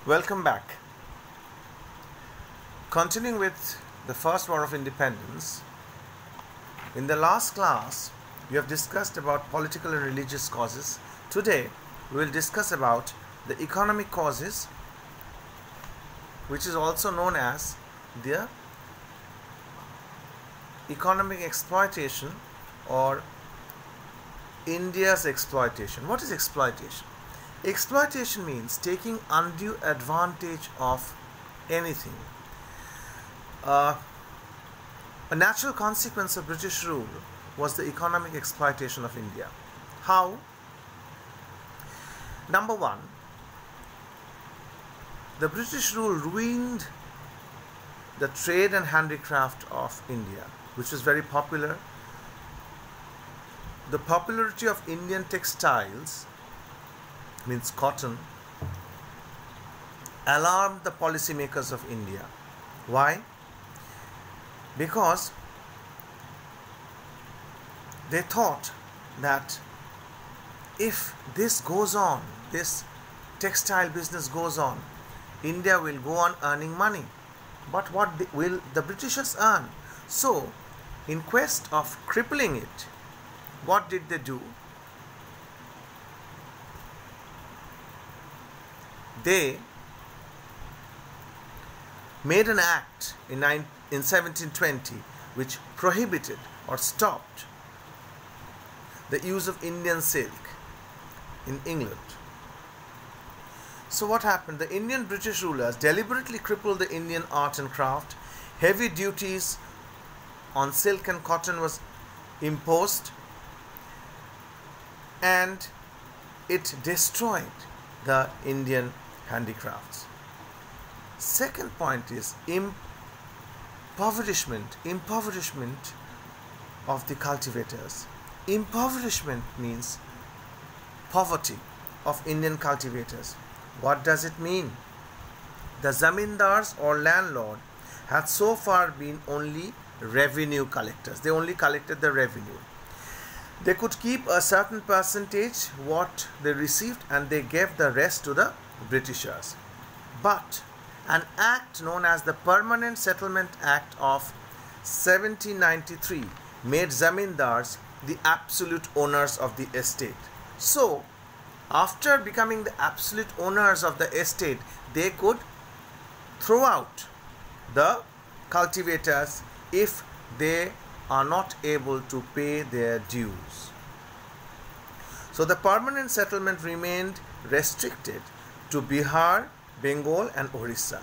Welcome back. Continuing with the first war of independence, in the last class we have discussed about political and religious causes. Today we will discuss about the economic causes, which is also known as the economic exploitation or India's exploitation. What is exploitation? Exploitation means taking undue advantage of anything. A natural consequence of British rule was the economic exploitation of India. How? Number one, the British rule ruined the trade and handicraft of India, which was very popular. The popularity of Indian textiles, means cotton, alarmed the policymakers of India. Why? Because they thought that if this goes on, this textile business goes on, India will go on earning money. But what will the Britishers earn? So, in quest of crippling it, what did they do? They made an act in 1720 which prohibited or stopped the use of Indian silk in England. So what happened? The Indian British rulers deliberately crippled the Indian art and craft. Heavy duties on silk and cotton was imposed, and it destroyed the Indian handicrafts. Second point is impoverishment of the cultivators. Impoverishment means poverty of Indian cultivators. What does it mean? The zamindars or landlord had so far been only revenue collectors. They only collected the revenue. They could keep a certain percentage what they received, and they gave the rest to the Britishers. But an act known as the Permanent Settlement Act of 1793 made zamindars the absolute owners of the estate. So, after becoming the absolute owners of the estate, they could throw out the cultivators if they are not able to pay their dues. So the permanent settlement remained restricted to Bihar, Bengal and Orissa.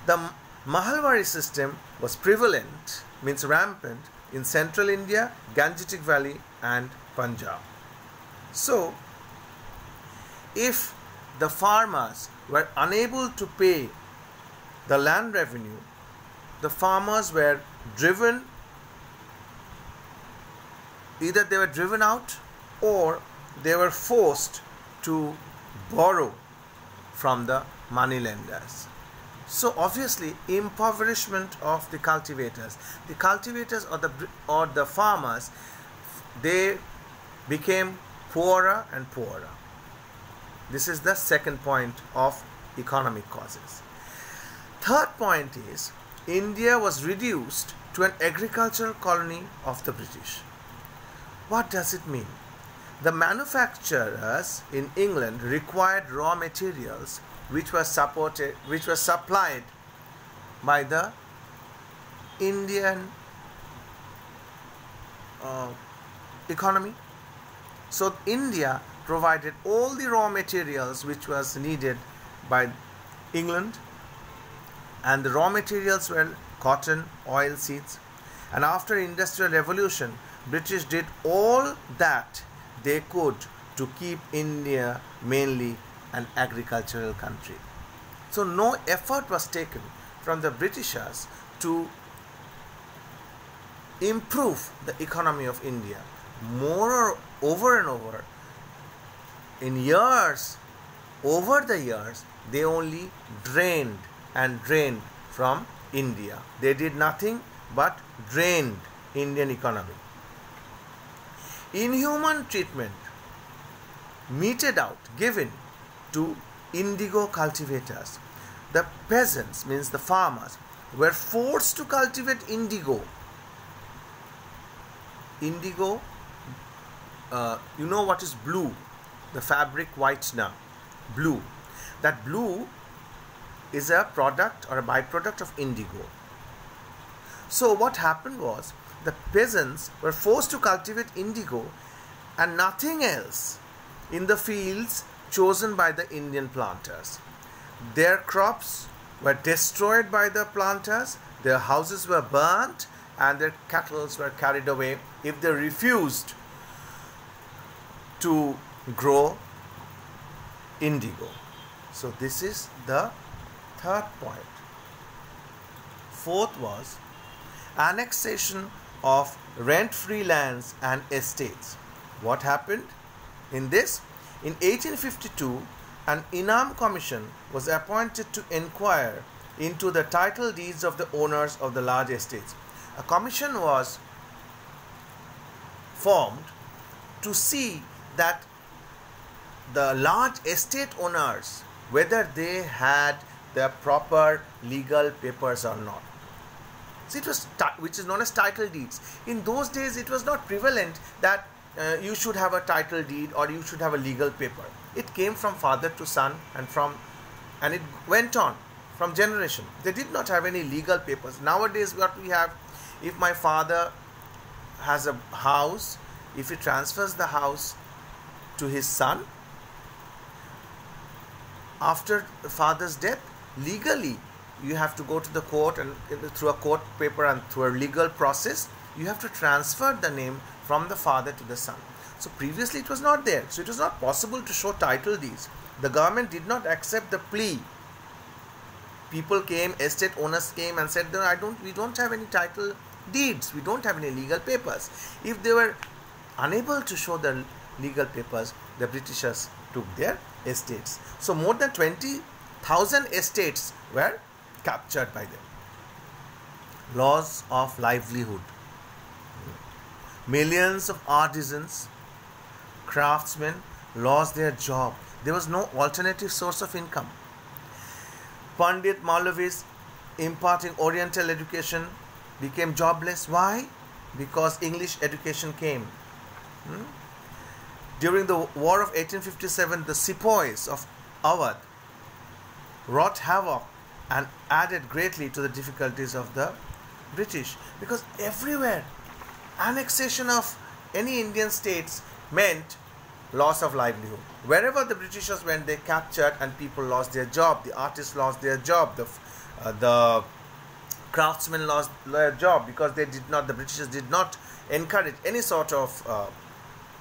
The Mahalwari system was prevalent, means rampant, in central India, Gangetic Valley and Punjab. So, if the farmers were unable to pay the land revenue, the farmers were driven, either they were driven out or they were forced to borrow from the money lenders. So obviously impoverishment of the cultivators or the farmers, they became poorer and poorer. This is the second point of economic causes. Third point is India was reduced to an agricultural colony of the British. What does it mean? The manufacturers in England required raw materials which were supplied by the Indian economy. So India provided all the raw materials which was needed by England, and the raw materials were cotton, oil seeds. And after Industrial Revolution, British did all that they could to keep India mainly an agricultural country. So no effort was taken from the Britishers to improve the economy of India. Over and over, in years, over the years, they only drained and drained from India. They did nothing but drained Indian economy. Inhuman treatment meted out, given to indigo cultivators. The peasants, means the farmers, were forced to cultivate indigo. Indigo, you know what is blue? The fabric whitener, blue. That blue is a product or a byproduct of indigo. So what happened was, the peasants were forced to cultivate indigo and nothing else in the fields chosen by the Indian planters. Their crops were destroyed by the planters, their houses were burnt, and their cattle were carried away if they refused to grow indigo. So this is the third point. Fourth was annexation of rent-free lands and estates. What happened in this? In 1852, an Inhuman commission was appointed to inquire into the title deeds of the owners of the large estates. A commission was formed to see that the large estate owners, whether they had the proper legal papers or not. So it was, which is known as title deeds. In those days, it was not prevalent that you should have a title deed or you should have a legal paper. It came from father to son, and it went on from generation. They did not have any legal papers. Nowadays, what we have, if my father has a house, if he transfers the house to his son, after the father's death, legally you have to go to the court, and through a court paper and through a legal process, you have to transfer the name from the father to the son. So previously it was not there. So it was not possible to show title deeds. The government did not accept the plea. People came, estate owners came and said, we don't have any title deeds. We don't have any legal papers. If they were unable to show the legal papers, the Britishers took their estates. So more than 20,000 estates were captured by them. Loss of livelihood. Millions of artisans, craftsmen lost their job. There was no alternative source of income. Pandit Maulavis imparting Oriental education became jobless. Why? Because English education came. During the War of 1857, the sepoys of Awadh wrought havoc and added greatly to the difficulties of the British, because everywhere annexation of any Indian states meant loss of livelihood. Wherever the Britishers went, they captured and people lost their job. The artists lost their job. The craftsmen lost their job because the Britishers did not encourage any sort of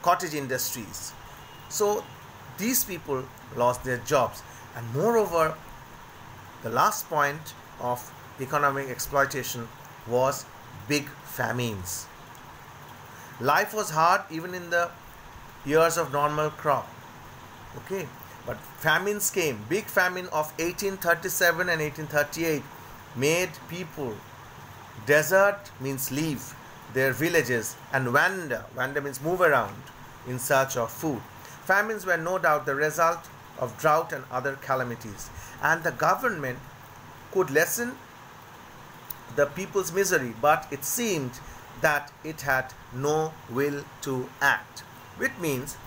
cottage industries. So these people lost their jobs. And moreover, the last point of economic exploitation was big famines. Life was hard even in the years of normal crop. Okay, but famines came. Big famine of 1837 and 1838 made people desert, means leave their villages, and wander means move around in search of food. Famines were no doubt the result of drought and other calamities, and the government could lessen the people's misery, but it seemed that it had no will to act. Which means,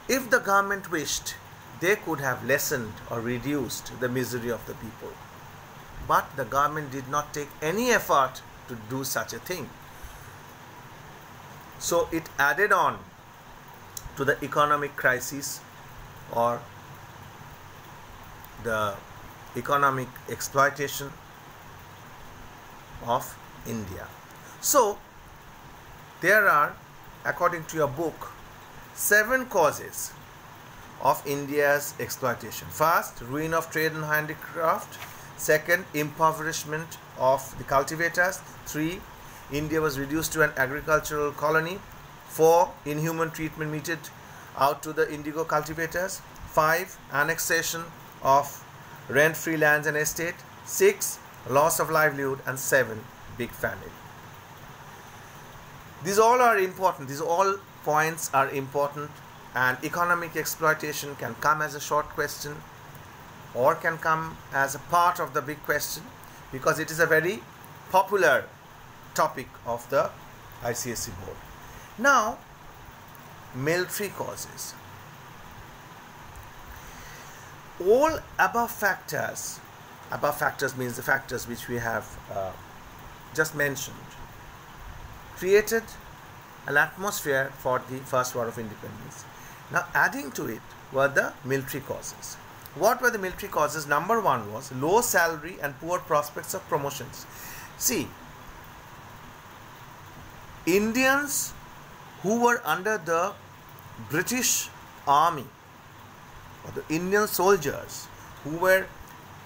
if the government wished, they could have lessened or reduced the misery of the people. But the government did not take any effort to do such a thing. So it added on to the economic crisis or the economic exploitation of India. So there are, according to your book, 7 causes of India's exploitation. First, ruin of trade and handicraft. Second, impoverishment of the cultivators. 3, India was reduced to an agricultural colony. 4, inhuman treatment meted out to the indigo cultivators. 5, annexation of rent-free lands and estate. 6, loss of livelihood. And 7, big famine. These all are important. These all points are important and economic exploitation can come as a short question or can come as a part of the big question, because it is a very popular topic of the ICSE board. Now, military causes. All above factors means the factors which we have just mentioned, created an atmosphere for the First War of Independence. Now, adding to it were the military causes. What were the military causes? Number one was low salary and poor prospects of promotions. See, Indians who were under the British Army, or the Indian soldiers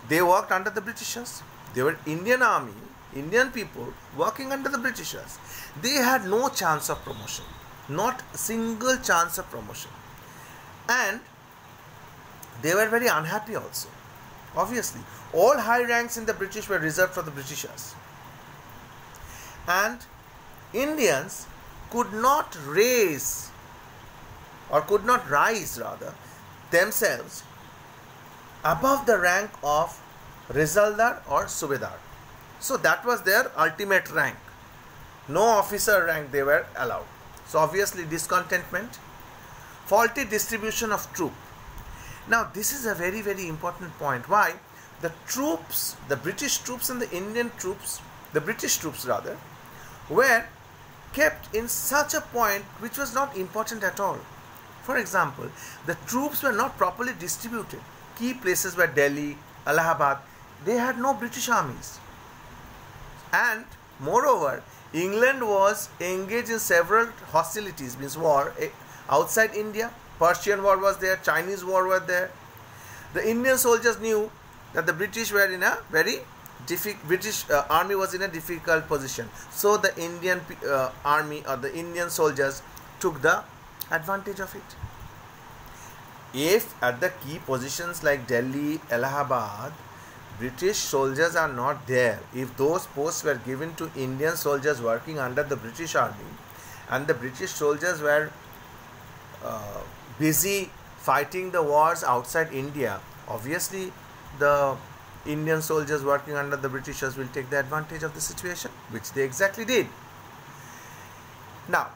they worked under the Britishers. They were Indian Army, Indian people working under the Britishers. They had no chance of promotion, not a single chance of promotion. And they were very unhappy also. Obviously, all high ranks in the British were reserved for the Britishers. And Indians could not rise themselves above the rank of Rizaldar or Subedar. So that was their ultimate rank. No officer rank they were allowed. So obviously discontentment, faulty distribution of troop. Now this is a very, very important point. Why? The troops, the British troops and the Indian troops, the British troops rather, were kept in such a point which was not important at all. For example, the troops were not properly distributed. Key places were Delhi, Allahabad. They had no British armies. And moreover, England was engaged in several hostilities, means war, outside India. Persian War was there, Chinese War was there. The Indian soldiers knew that the British were in a very British army was in a difficult position. So the Indian army or the Indian soldiers took the advantage of it. If at the key positions like Delhi, Allahabad, British soldiers are not there, if those posts were given to Indian soldiers working under the British army, and the British soldiers were busy fighting the wars outside India, obviously the Indian soldiers working under the Britishers will take the advantage of the situation, which they exactly did. Now,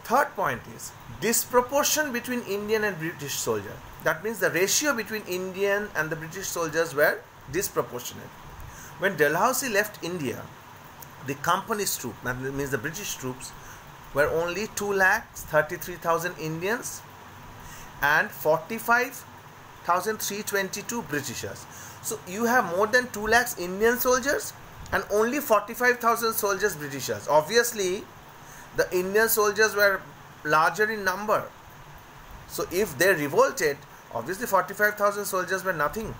third point is disproportion between Indian and British soldier. That means the ratio between Indian and the British soldiers were disproportionate. When Dalhousie left India, the company's troop, that means the British troops, were only 2,33,000 Indians and 45,322 Britishers. So you have more than 2 lakhs Indian soldiers and only 45,000 soldiers Britishers. Obviously, the Indian soldiers were larger in number. So if they revolted, obviously 45,000 soldiers were nothing.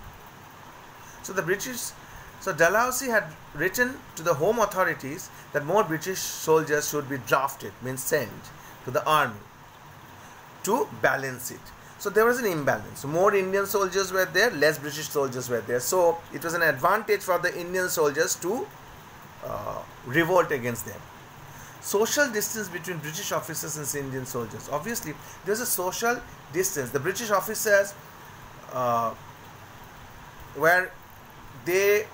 So Dalhousie had written to the Home authorities that more British soldiers should be drafted, means sent to the army to balance it. So there was an imbalance. So more Indian soldiers were there, less British soldiers were there. So it was an advantage for the Indian soldiers to revolt against them. Social distance between British officers and Indian soldiers. Obviously, there's a social distance. The British officers they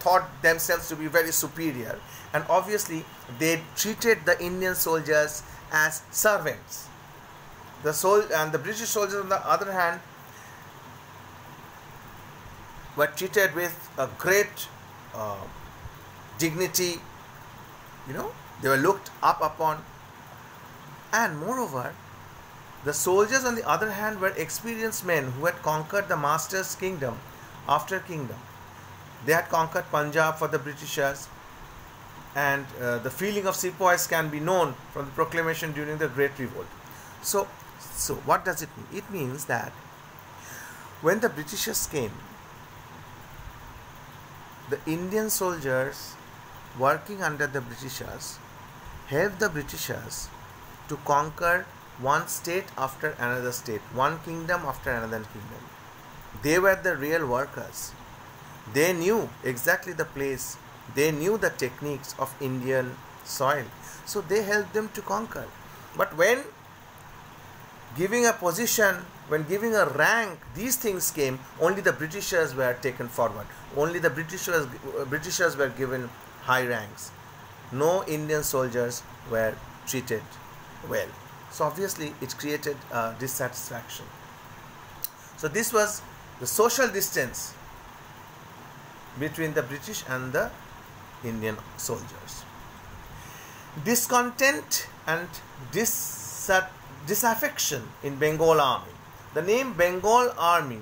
thought themselves to be very superior, and obviously they treated the Indian soldiers as servants. And the British soldiers, on the other hand, were treated with a great dignity. They were looked up upon. And moreover, the soldiers, on the other hand, were experienced men who had conquered the master's kingdom after kingdom. They had conquered Punjab for the Britishers, and the feeling of sepoys can be known from the proclamation during the Great Revolt. So what does it mean? It means that when the Britishers came, the Indian soldiers working under the Britishers helped the Britishers to conquer one state after another state, one kingdom after another kingdom. They were the real workers. They knew exactly the place. They knew the techniques of Indian soil. So they helped them to conquer. But when giving a position, when giving a rank, these things came, only the Britishers were taken forward. Only the Britishers were given high ranks. No Indian soldiers were treated well. So obviously it created dissatisfaction. So this was the social distance between the British and the Indian soldiers. Discontent and disaffection in Bengal Army. The name Bengal Army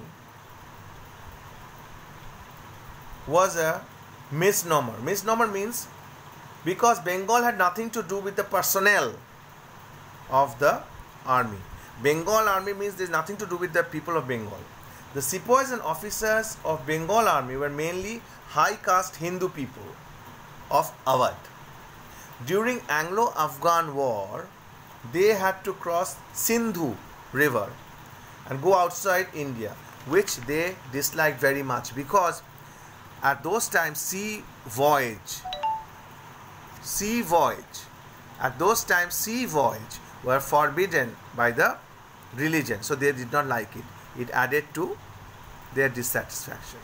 was a misnomer. Misnomer means because Bengal had nothing to do with the personnel of the army. Bengal Army means there is nothing to do with the people of Bengal. The sepoys and officers of Bengal Army were mainly high caste Hindu people of Awadh. During Anglo-Afghan War, they had to cross Sindhu river and go outside India, which they disliked very much because at those times sea voyage were forbidden by the religion, so they did not like it. It added to their dissatisfaction.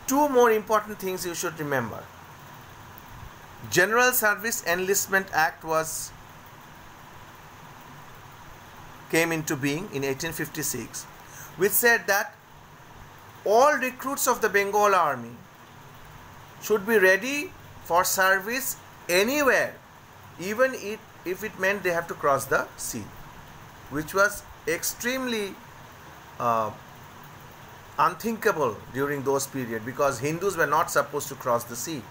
Two more important things you should remember. General Service Enlistment Act came into being in 1856, which said that all recruits of the Bengal Army should be ready for service anywhere, even if it meant they have to cross the sea, which was extremely unthinkable during those periods, because Hindus were not supposed to cross the sea.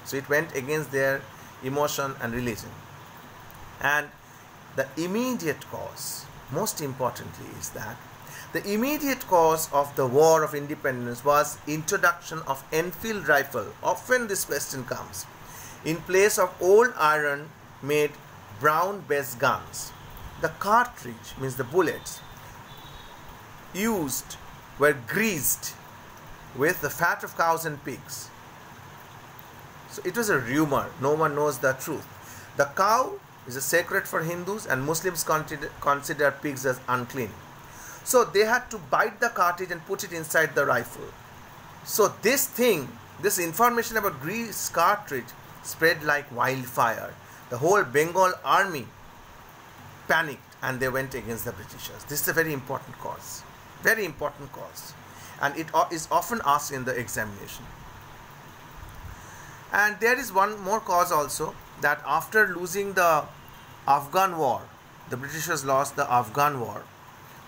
So it went against their emotion and religion. And the immediate cause, most importantly, is that the immediate cause of the War of Independence was introduction of Enfield Rifle. Often this question comes. In place of old iron made brown base guns, the cartridge, means the bullets, used were greased with the fat of cows and pigs. So it was a rumor. No one knows the truth. The cow is a sacred for Hindus, and Muslims consider pigs as unclean. So they had to bite the cartridge and put it inside the rifle. So this information about grease cartridge spread like wildfire. The whole Bengal Army panicked and they went against the Britishers. This is a very important cause. Very important cause. And it is often asked in the examination. And there is one more cause also, that after losing the Afghan War, the Britishers lost the Afghan War.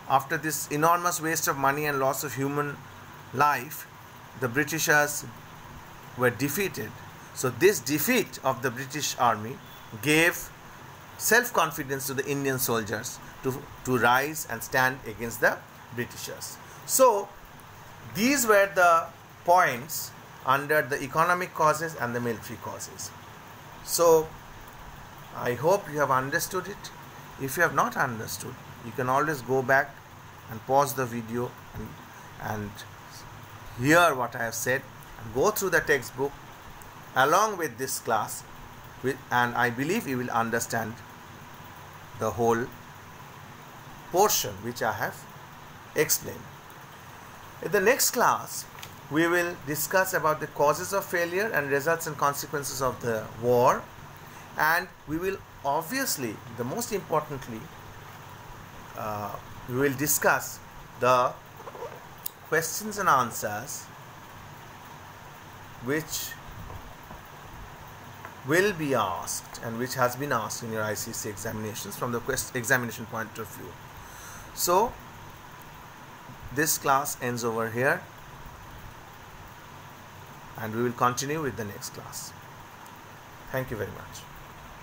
After this enormous waste of money and loss of human life, the Britishers were defeated. So this defeat of the British Army gave self-confidence to the Indian soldiers to rise and stand against the Britishers. So these were the points under the economic causes and the military causes. So I hope you have understood it. If you have not understood, you can always go back and pause the video and hear what I have said and go through the textbook along with this class, and I believe you will understand the whole portion which I have explained. In the next class, we will discuss about the causes of failure and results and consequences of the war, and we will obviously, the most importantly, we will discuss the questions and answers which will be asked and which has been asked in your ICSE examinations from the examination point of view. So this class ends over here, and we will continue with the next class. Thank you very much.